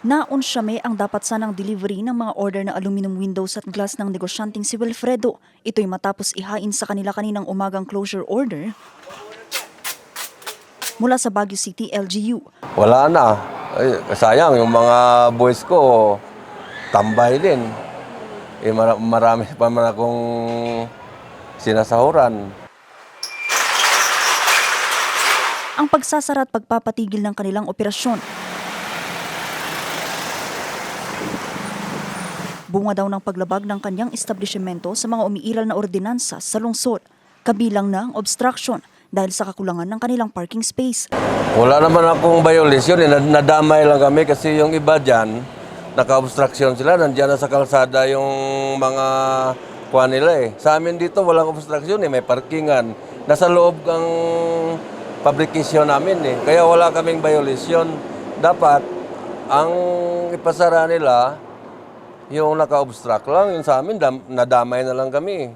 Naunsyame ang dapat sanang delivery ng mga order na aluminum windows at glass ng negosyanteng si Wilfredo. Ito'y matapos ihain sa kanila kaninang umagang closure order mula sa Baguio City LGU. Wala na. Ay, sayang, yung mga boys ko, tambay din. Marami pa man akong sinasahuran. Ang pagsasara at pagpapatigil ng kanilang operasyon. Bunga daw ng paglabag ng kanyang establishmento sa mga umiiral na ordinansa sa lungsod, kabilang na ang obstruction dahil sa kakulangan ng kanilang parking space. Wala naman akong violation, nadamay lang kami kasi yung iba dyan, naka-obstruction sila, nandiyan na sa kalsada yung mga kuha nila eh. Sa amin dito walang obstruction may parkingan. Nasa loob ang fabrication namin eh, kaya wala kaming violation. Dapat, ang ipasara nila, yung naka-obstruct lang, yung sa amin, nadamay na lang kami.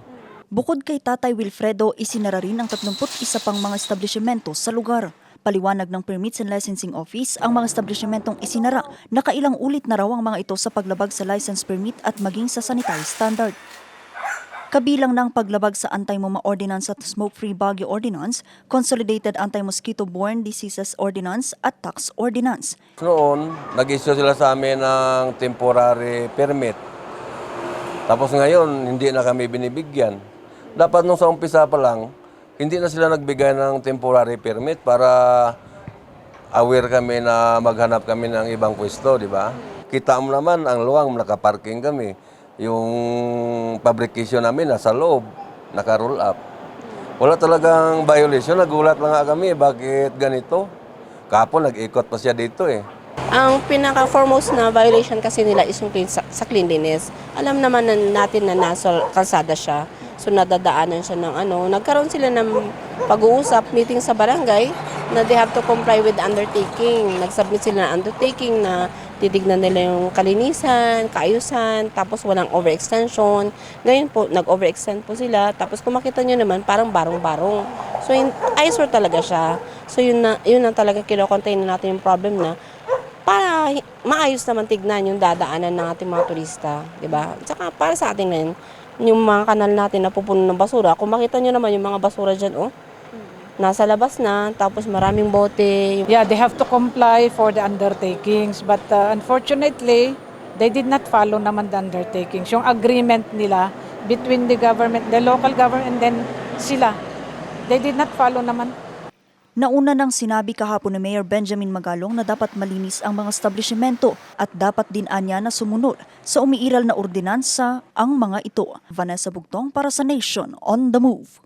Bukod kay Tatay Wilfredo, isinara rin ang 31 pang mga establishmento sa lugar. Paliwanag ng Permits and Licensing Office, ang mga establishmentong isinara, nakailang ulit na raw ang mga ito sa paglabag sa license permit at maging sa sanitary standard. Kabilang ng paglabag sa Anti-Muma Ordinance at Smoke-Free Baguio Ordinance, Consolidated Anti-Mosquito-Borne Diseases Ordinance at Tax Ordinance. Noon, nag-issue sila sa amin ng temporary permit. Tapos ngayon, hindi na kami binibigyan. Dapat nung sa umpisa pa lang, hindi na sila nagbigay ng temporary permit para aware kami na maghanap kami ng ibang pwesto, di ba? Kita mo naman, ang luwang, nakaparking kami. Yung fabrication namin nasa loob, naka-roll up. Wala talagang violation, nagulat lang nga kami, bakit ganito? Kapon, nag-ikot pa siya dito eh. Ang pinaka-foremost na violation kasi nila is yung sa cleanliness. Alam naman natin na nasa kalsada siya. So nadadaanan siya ng nagkaroon sila ng pag-uusap, meeting sa barangay na they have to comply with undertaking. Nag-submit sila ng undertaking na titignan nila yung kalinisan, kaayusan, tapos walang overextension. Ngayon po, nag-overextend po sila. Tapos kung makita nyo naman, parang barong-barong. So eyesore talaga siya. So yun na talaga kino-contain natin yung problem na para maayos naman tignan yung dadaanan ng ating mga turista, di ba? At saka para sa atin ngayon, yung mga kanal natin na pupuno ng basura, kung makita nyo naman yung mga basura dyan, nasa labas na, tapos maraming bote. Yeah, they have to comply for the undertakings, but unfortunately, they did not follow naman the undertakings. Yung agreement nila between the government, the local government, and then sila, they did not follow naman. Nauna nang sinabi kahapon ni Mayor Benjamin Magalong na dapat malinis ang mga establishmento at dapat din anya na sumunod sa umiiral na ordinansa ang mga ito. Vanessa Bugtong para sa Nation on the Move.